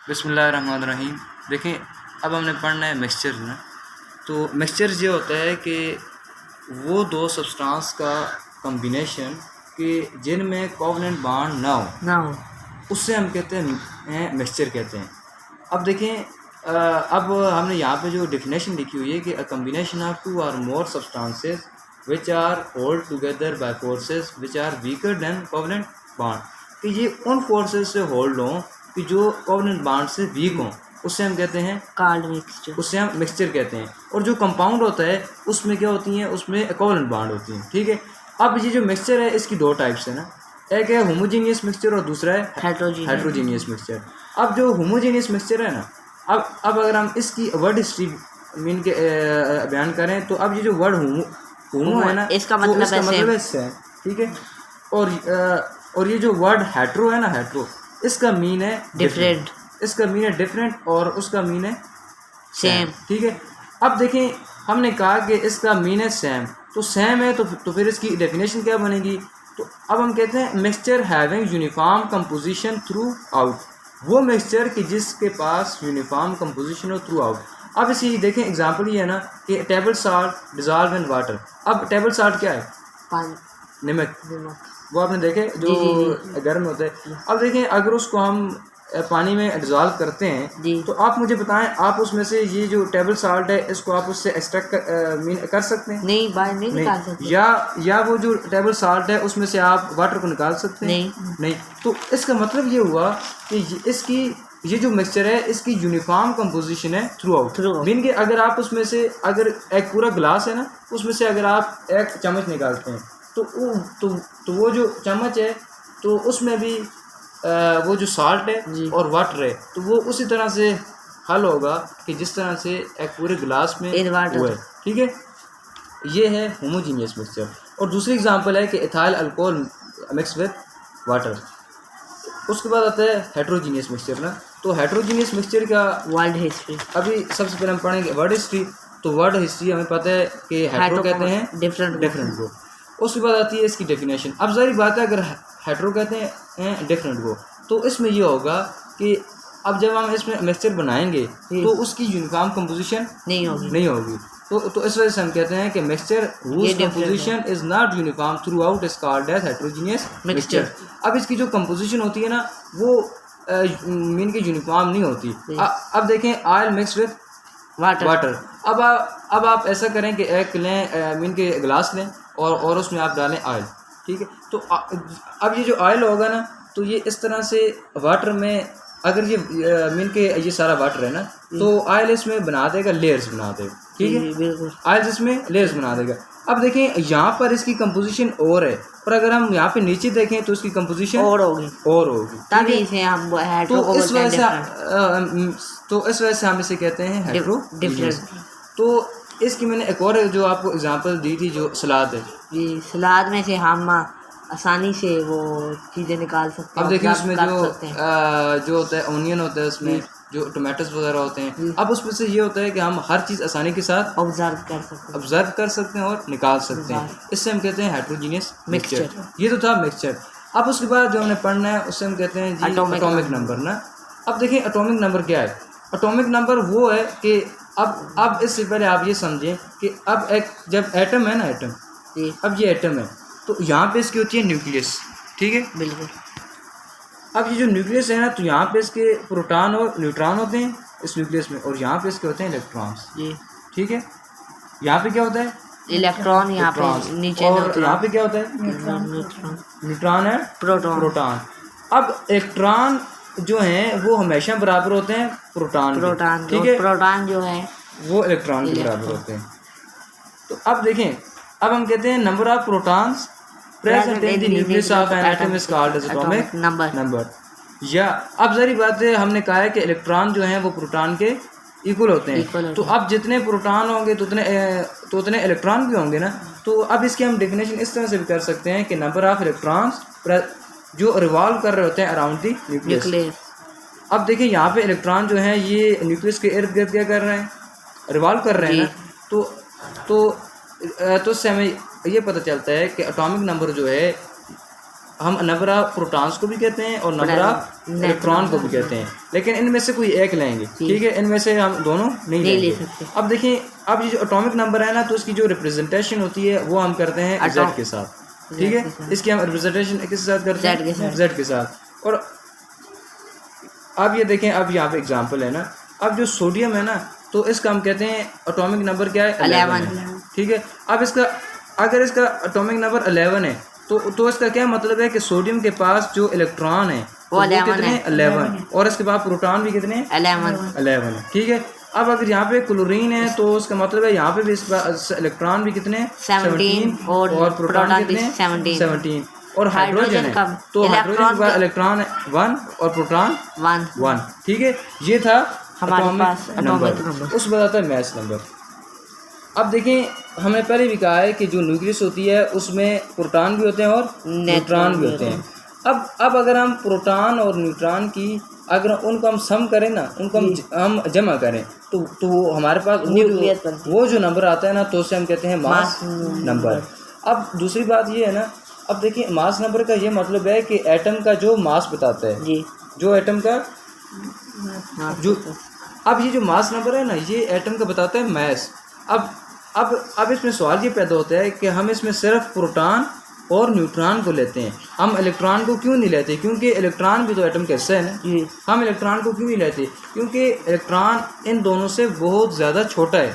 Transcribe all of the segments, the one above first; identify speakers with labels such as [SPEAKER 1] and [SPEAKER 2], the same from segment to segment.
[SPEAKER 1] बिस्मिल्लाहिर्रहमानिर्रहीम। देखिए, अब हमने पढ़ना है मिक्सचर ना। तो मिक्सचर ये होता है कि वो दो सब्सटेंस का कॉम्बिनेशन कि जिनमें कोवलेंट बॉन्ड ना हो उससे हम कहते हैं मिक्सचर कहते हैं। अब देखें, अब हमने यहाँ पे जो डेफिनेशन लिखी हुई है कि अ कॉम्बिनेशन ऑफ टू और more substances which are hold together by forces which are weaker than covalent bond, कि ये उन फोर्सेस से होल्ड हों कि जो कोवलेंट बॉन्ड से वीक हों, उससे हम कहते हैं
[SPEAKER 2] कार्ड मिक्सचर,
[SPEAKER 1] उससे हम मिक्सचर कहते हैं। और जो कंपाउंड होता है उसमें क्या होती हैं, उसमें कोवलेंट बॉन्ड होती हैं। ठीक है। अब ये जो मिक्सचर है इसकी दो टाइप्स है ना, एक है होमोजीनियस मिक्सचर और दूसरा है हेट्रोजीनियस मिक्सचर। अब जो होमोजीनियस मिक्सचर है ना, अब अगर हम इसकी वर्ड हिस्ट्री मीन के बयान करें तो अब ये जो वर्ड होमो है ना,
[SPEAKER 2] इसका
[SPEAKER 1] तो
[SPEAKER 2] मतलब
[SPEAKER 1] इसका मतलब है इससे है। ठीक है। और ये जो वर्ड हेट्रो है ना, हेट्रो, इसका मीन है
[SPEAKER 2] डिफरेंट,
[SPEAKER 1] इसका मीन है डिफरेंट और उसका मीन है
[SPEAKER 2] सेम।
[SPEAKER 1] ठीक है। अब देखें, हमने कहा कि इसका मीन है सेम, तो सेम है तो फिर इसकी डेफिनेशन क्या बनेगी? तो अब हम कहते हैं mixture having uniform composition through out, वो मिक्सचर कि जिसके पास यूनिफॉर्म कंपोजिशन हो थ्रू आउट। अब इसी देखें एग्जांपल ये है ना कि table salt dissolve in water. अब टेबल साल्ट क्या है?
[SPEAKER 2] पानी,
[SPEAKER 1] नमक।
[SPEAKER 2] नमक।
[SPEAKER 1] वो आपने देखे जो गर्म होता है। अब देखें, अगर उसको हम पानी में डिज़ोल्व करते हैं तो आप मुझे बताएं, आप उसमें से ये जो टेबल साल्ट है इसको आप उससे एक्सट्रैक्ट कर सकते हैं?
[SPEAKER 2] नहीं, बाहर नहीं निकाल सकते।
[SPEAKER 1] या वो जो टेबल साल्ट है उसमें से आप वाटर को निकाल सकते हैं? नहीं। तो इसका मतलब ये हुआ कि इसकी ये जो मिक्सचर है इसकी यूनिफॉर्म कंपोजिशन है थ्रू आउट। मीन कि अगर आप उसमें से अगर एक पूरा गिलास है ना, उसमें से अगर आप एक चम्मच निकालते हैं तो वो जो चम्मच है तो उसमें भी वो जो साल्ट है और वाटर है तो वो उसी तरह से हल होगा कि जिस तरह से एक पूरे गिलास में हुआ है। ठीक है। ये है होमोजीनियस मिक्सचर। और दूसरी एग्जांपल है कि ethyl alcohol mix with water. उसके बाद आता है हेट्रोजीनियस मिक्सचर ना। तो हेट्रोजीनियस मिक्सचर का
[SPEAKER 2] वर्ल्ड हिस्ट्री,
[SPEAKER 1] अभी सबसे पहले हम पढ़ेंगे वर्ड हिस्ट्री। तो वर्ड हिस्ट्री हमें पता है कि हेट्रो कहते हैं डिफरेंट को। उसके बाद आती है इसकी डेफिनेशन। अब सारी बात है, अगर हेट्रो कहते हैं डिफरेंट को, तो इसमें ये होगा कि अब जब हम इसमें मिक्सचर बनाएंगे तो उसकी यूनिफॉर्म कंपोजिशन नहीं होगी। तो इस वजह से हम कहते हैं कि mixture whose composition is not uniform throughout is called as heterogeneous mixture। अब इसकी जो कंपोजिशन होती है ना वो मीन की यूनिफॉर्म नहीं होती। अब देखें, ऑयल मिक्स विद वाटर। अब आप ऐसा करें कि एक लें मीन के गिलास लें और उसमें आप डालें ऑयल। ठीक है। तो अब ये जो ऑयल होगा ना, तो ये इस तरह से वाटर में, अगर ये मीन के ये सारा वाटर है ना, तो ऑयल इसमें बना देगा, लेयर्स बना देगा। ठीक है। ऑयल इसमें लेयर्स बना देगा। अब देखें, यहाँ पर इसकी कंपोजिशन और है, और अगर हम यहाँ पे नीचे देखें तो इसकी कंपोजिशन और होगी
[SPEAKER 2] तभी इसे हम हेट्रो को बोलते हैं।
[SPEAKER 1] तो इस वजह से हम इसे कहते हैं हेट्रो डिफरेंट। तो इसकी मैंने एक और जो आपको एग्जांपल दी थी, जो सलाद है
[SPEAKER 2] जी, सलाद में से हम आसानी से वो चीज़ें निकाल सकते हैं।
[SPEAKER 1] अब देखिए, उसमें जो होता है ऑनियन होता है, उसमें जो टोमेटोज वगैरह होते हैं। अब उसमें से ये होता है कि हम हर चीज़ आसानी के साथ ऑब्जर्व कर सकते हैं और निकाल सकते हैं। इससे हम कहते हैं हेट्रोजीनियस मिक्सचर। ये तो था मिक्सचर। अब उसके बाद जो हमने पढ़ना है उससे हम कहते हैं जी एटॉमिक नंबर ना। अब देखिए, एटॉमिक नंबर क्या है? एटॉमिक नंबर वो है कि अब इससे पहले आप ये समझें कि अब जब एटम है ना, अब ये एटम है तो यहाँ पे इसकी होती है न्यूक्लियस। ठीक है, बिल्कुल। अब ये जो न्यूक्लियस है ना, तो यहाँ पे इसके प्रोटॉन और न्यूट्रॉन होते हैं इस न्यूक्लियस में, और यहाँ पे इसके होते हैं इलेक्ट्रॉन्स। जी, ठीक है। यहाँ पे क्या होता है?
[SPEAKER 2] इलेक्ट्रॉन। यहाँ पे नीचे,
[SPEAKER 1] और यहाँ पे क्या होता है? न्यूट्रॉन है, प्रोटॉन। अब इलेक्ट्रॉन जो हैं वो हमेशा बराबर होते हैं प्रोटॉन। ठीक है।
[SPEAKER 2] प्रोटॉन जो है
[SPEAKER 1] वो इलेक्ट्रॉन के बराबर होते हैं। तो अब देखें, अब हम कहते हैं number of protons present in the nucleus of an atom is called as atomic number। या अब जरी बात है, हमने कहा है कि इलेक्ट्रॉन जो हैं वो प्रोटॉन के इक्वल होते हैं। तो अब जितने प्रोटॉन होंगे तो उतने इलेक्ट्रॉन भी होंगे ना। तो अब इसकी हम डेफिनेशन इस तरह से भी कर सकते हैं कि नंबर ऑफ इलेक्ट्रॉन्स जो रिवॉल्व कर रहे होते हैं अराउंड दी न्यूक्लियस। अब देखिए, यहाँ पे इलेक्ट्रॉन जो हैं ये न्यूक्लियस के इर्द गिर्द क्या कर रहे हैं? रिवॉल्व कर रहे हैं ना। तो इससे हमें ये पता चलता है कि एटॉमिक नंबर जो है हम नंबर ऑफ प्रोटॉन्स को भी कहते हैं और नंबर ऑफ इलेक्ट्रॉन को भी कहते हैं, लेकिन इनमें से कोई एक लेंगे, ठीक है, इनमें से हम दोनों नहीं ले सकते। अब देखिए, अब ये जो एटॉमिक नंबर है ना, तो उसकी जो रिप्रेजेंटेशन होती है वो हम करते हैं जेड के साथ, ठीक है, इसकी हम रिप्रेजेंटेशन किसके साथ करते हैं, जेड के साथ। और अब ये देखें, अब यहाँ पे एग्जांपल है ना, अब जो सोडियम है ना, तो इसका हम कहते हैं एटॉमिक नंबर क्या है, 11 है, ठीक है। अब इसका अगर इसका एटॉमिक नंबर 11 है तो इसका क्या मतलब है कि सोडियम के पास जो इलेक्ट्रॉन है वो कितने, 11, और इसके बाद प्रोटॉन भी कितने, 11, ठीक है। अब अगर यहाँ पे क्लोरीन है तो उसका मतलब है यहाँ पे भी इलेक्ट्रॉन भी कितने, 17 और प्रोटॉन कितने, 17। और हाइड्रोजन है तो हाइड्रोजन के बाद इलेक्ट्रॉन 1 और प्रोटॉन 1, ठीक है। ये था हमारे पास नंबर, उस बताता है मैस नंबर। अब देखें, हमने पहले भी कहा है कि जो न्यूक्लियस होती है उसमें प्रोटॉन भी होते हैं और न्यूट्रॉन भी होते हैं। अब अगर हम प्रोटॉन और न्यूट्रॉन की अगर उनको हम सम करें ना, उनको हम जमा करें तो हमारे पास वो जो नंबर आता है ना, तो उसे हम कहते हैं मास नंबर। अब दूसरी बात ये है ना, अब देखिए मास नंबर का ये मतलब है कि एटम का जो मास बताता है जी, जो एटम का जो, अब ये जो मास नंबर है ना, ये एटम का बताता है मैस। अब इसमें सवाल ये पैदा होता है कि हम इसमें सिर्फ प्रोटॉन और न्यूट्रॉन को लेते हैं, हम इलेक्ट्रॉन को क्यों नहीं लेते, क्योंकि इलेक्ट्रॉन भी तो एटम का हिस्सा है ना। हम इलेक्ट्रॉन को क्यों नहीं लेते, क्योंकि इलेक्ट्रॉन इन दोनों से बहुत ज़्यादा छोटा है,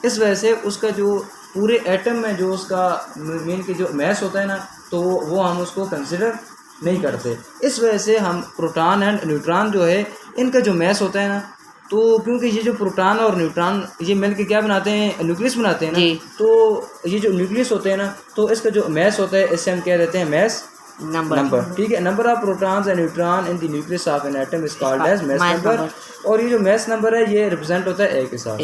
[SPEAKER 1] इस वजह से उसका जो पूरे एटम में जो उसका मेन के जो मैस होता है ना, तो वो हम उसको कंसिडर नहीं करते। इस वजह से हम प्रोटॉन एंड न्यूट्रॉन जो है इनका जो मैस होता है ना, तो क्योंकि ये जो प्रोटॉन और न्यूट्रॉन ये मिलकर क्या बनाते हैं, न्यूक्लियस बनाते हैं ना, तो ये जो न्यूक्लियस होते हैं ना, तो इसका जो मैस होता है इससे हम क्या देते हैं, मैस नंबर, ठीक है। Number of protons and neutron in the nucleus of an atom is called as mass number. और ये जो मैस नंबर है ये रिप्रेजेंट होता है ए के साथ।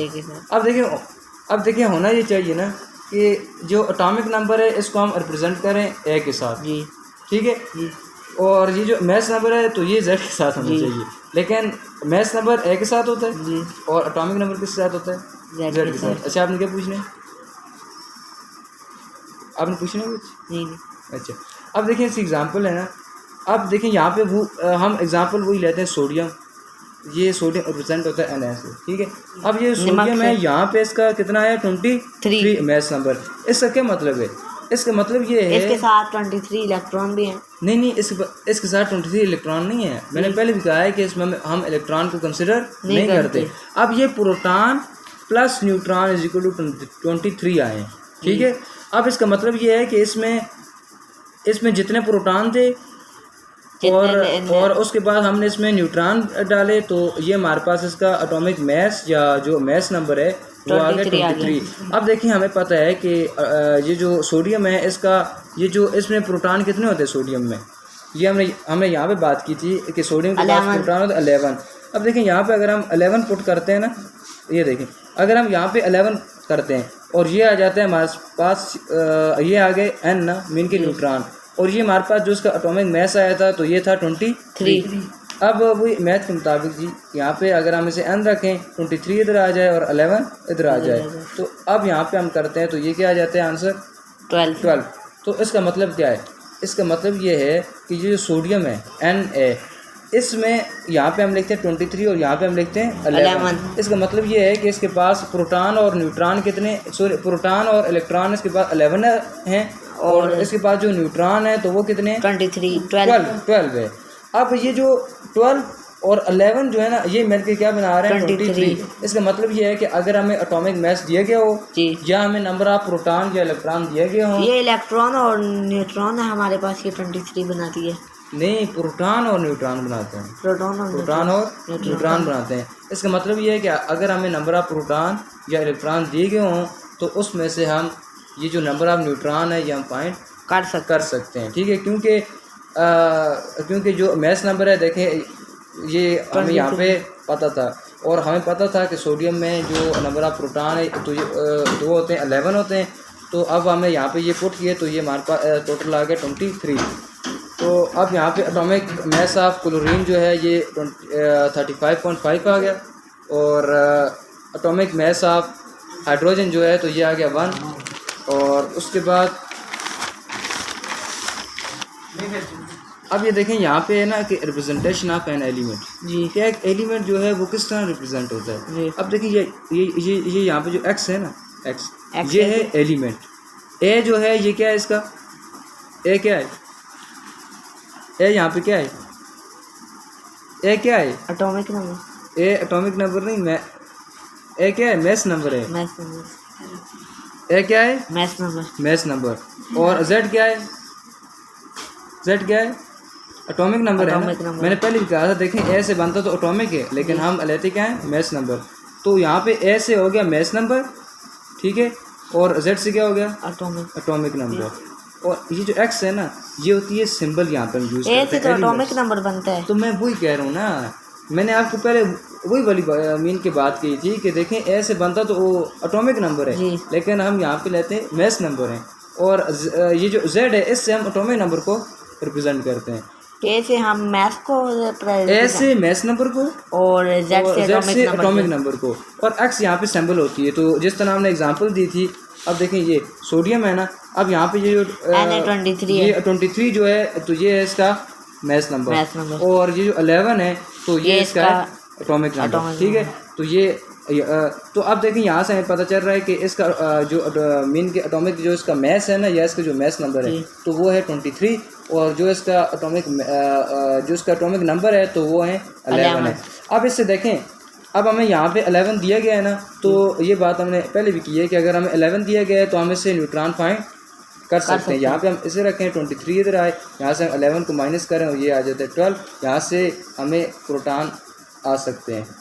[SPEAKER 1] अब देखिए होना ये चाहिए ना कि जो एटॉमिक नंबर है इसको हम रिप्रेजेंट करें ए के साथ, ठीक है, और ये जो मैस नंबर है तो ये जेड के साथ होना चाहिए, लेकिन मैस नंबर ए के साथ होता है जी, और एटॉमिक नंबर किसके साथ होता है, जेड के साथ। अच्छा, आपने क्या पूछना है, आपने पूछना है कुछ नहीं? अच्छा, अब देखिए इस एग्जांपल है ना, अब देखिए यहाँ पे वो हम एग्जांपल वही लेते हैं सोडियम, ये सोडियम रिप्रेजेंट होता है Na से, ठीक है। अब ये सोडियम है, यहाँ पे इसका कितना है, 23 मैस नंबर। इसका क्या मतलब है, इसका मतलब ये है
[SPEAKER 2] इसके साथ 23 इलेक्ट्रॉन भी हैं।
[SPEAKER 1] नहीं, इसके साथ 23 इलेक्ट्रॉन नहीं है, मैंने पहले भी कहा है कि इसमें हम इलेक्ट्रॉन को कंसिडर नहीं करते। अब ये proton plus neutron is equal to 23 आए, ठीक है। अब इसका मतलब ये है कि इसमें जितने प्रोटॉन थे और उसके बाद हमने इसमें न्यूट्रॉन डाले, तो ये हमारे पास इसका एटॉमिक मैस या जो मैस नंबर है वो आ गया 23। अब देखिए हमें पता है कि ये जो सोडियम है इसका ये जो इसमें प्रोटॉन कितने होते हैं सोडियम में, ये हमने यहाँ पे बात की थी कि सोडियम के पास प्रोटॉन होता है 11। अब देखिए यहाँ पे अगर हम 11 पुट करते हैं ना, ये देखें अगर हम यहाँ पे 11 करते हैं और ये आ जाता है हमारे पास ये आ गए n ना, मीन के न्यूट्रॉन, और ये हमारे पास जो उसका एटॉमिक मैस आया था तो ये था 23। अब वही मैथ के मुताबिक जी यहाँ पे अगर हम इसे n रखें 23 इधर आ जाए और 11 इधर आ जाए, तो अब यहाँ पे हम करते हैं तो ये क्या आ जाता है आंसर 12। तो इसका मतलब क्या है, इसका मतलब ये है कि ये जो सोडियम है Na, इसमें यहाँ पे हम लिखते हैं 23 और यहाँ पे हम लिखते हैं 11। इसका मतलब ये है कि इसके पास प्रोटॉन और न्यूट्रॉन कितने, प्रोटॉन और इलेक्ट्रॉन इसके पास 11 हैं, और इसके पास जो न्यूट्रॉन है तो वो कितने 12 है। अब ये जो 12 और 11 जो है ना ये मिलकर क्या बना रहे हैं 23। इसका मतलब ये है कि अगर हमें एटॉमिक मैस दिया गया हो या हमें नंबर ऑफ प्रोटॉन या इलेक्ट्रॉन दिया गया हो,
[SPEAKER 2] ये इलेक्ट्रॉन और न्यूट्रॉन है हमारे पास, ये 23 बनाती है।
[SPEAKER 1] नहीं, प्रोटॉन और न्यूट्रॉन बनाते हैं, प्रोटॉन और न्यूट्रॉन बनाते हैं। इसका मतलब ये है कि अगर हमें नंबर ऑफ प्रोटॉन या इलेक्ट्रॉन दिए गए हों तो उसमें से हम ये जो नंबर ऑफ न्यूट्रॉन है ये हम फाइंड कर सकते हैं, ठीक है। क्योंकि जो मैस नंबर है देखें ये हमें यहाँ पे पता था, और हमें पता था कि सोडियम में जो नंबर ऑफ प्रोटॉन है तो वो होते हैं 11 होते हैं। तो अब हमने यहाँ पे ये पुट किए तो ये हमारे पास टोटल आ गया 23। तो अब यहाँ पे एटॉमिक मैस ऑफ क्लोरीन जो है ये 35.5 आ गया, और एटॉमिक मैस ऑफ हाइड्रोजन जो है तो ये आ गया 1, और उसके बाद अब ये देखें यहाँ पे है ना कि representation of an element
[SPEAKER 2] G
[SPEAKER 1] क्या एक एलिमेंट जो है वो किस तरह रिप्रेजेंट होता है।
[SPEAKER 2] जी
[SPEAKER 1] अब देखिए ये यहाँ पे जो एक्स है ना एक्स
[SPEAKER 2] X
[SPEAKER 1] ये
[SPEAKER 2] है
[SPEAKER 1] है एलिमेंट। ए जो है ये क्या है इसका ए क्या है ए यहाँ पे क्या है ए क्या है
[SPEAKER 2] atomic number
[SPEAKER 1] A atomic number नहीं मैं ए क्या है मैथ नंबर है
[SPEAKER 2] मैथ नंबर
[SPEAKER 1] ए क्या है
[SPEAKER 2] मैथ नंबर
[SPEAKER 1] मैथ नंबर और जेड क्या है जेड क्या है एटॉमिक नंबर है
[SPEAKER 2] Atomic
[SPEAKER 1] ना।
[SPEAKER 2] number।
[SPEAKER 1] मैंने पहले भी कहा था देखें ए से बनता तो एटॉमिक है लेकिन हम लेते क्या है मैथ नंबर। तो यहाँ पे ए से हो गया मैथ नंबर ठीक है और जेड से क्या हो गया
[SPEAKER 2] एटॉमिक
[SPEAKER 1] एटॉमिक नंबर। और ये जो एक्स है ना ये होती है सिंबल यहाँ पर यूज
[SPEAKER 2] ए
[SPEAKER 1] करते
[SPEAKER 2] से तो
[SPEAKER 1] हैं
[SPEAKER 2] एटॉमिक नंबर बनता है।
[SPEAKER 1] तो मैं वही कह रहा हूँ ना मैंने आपको पहले वही वाली मीन की बात की थी कि देखें ए से बनता तो वो एटॉमिक नंबर है
[SPEAKER 2] जी।
[SPEAKER 1] लेकिन हम यहाँ पे लेते हैं मैथ नंबर है और ये जो जेड है इससे हम एटॉमिक नंबर को रिप्रेजेंट करते हैं।
[SPEAKER 2] ए से हम मैथ को
[SPEAKER 1] ए से मैथ नंबर को
[SPEAKER 2] और जेड से
[SPEAKER 1] एटॉमिक नंबर को और एक्स यहाँ पे सिंबल होती है। तो जिस तरह हमने एग्जांपल दी थी अब देखें ये सोडियम है ना। अब यहाँ पे ये जो
[SPEAKER 2] Na23
[SPEAKER 1] ये 23 जो है तो ये है इसका मैथ नंबर और ये जो 11 है तो ये इसका एटॉमिक नंबर ठीक है। तो ये तो अब देखें यहाँ से हमें पता चल रहा है कि इसका जो मीन के एटॉमिक जो इसका मैथ है ना या इसका जो मैथ नंबर है तो वो है 23 और जो इसका एटॉमिक नंबर है तो वो है 11 है। अब इससे देखें अब हमें यहाँ पे 11 दिया गया है ना तो ये बात हमने पहले भी की है कि अगर हमें 11 दिया गया है तो हम इससे न्यूट्रॉन फाइंड कर सकते हैं। यहाँ पे हम इसे रखें 23 इधर आए यहाँ से हम 11 को माइनस करें और ये आ जाता है 12 यहाँ से हमें प्रोटॉन आ सकते हैं।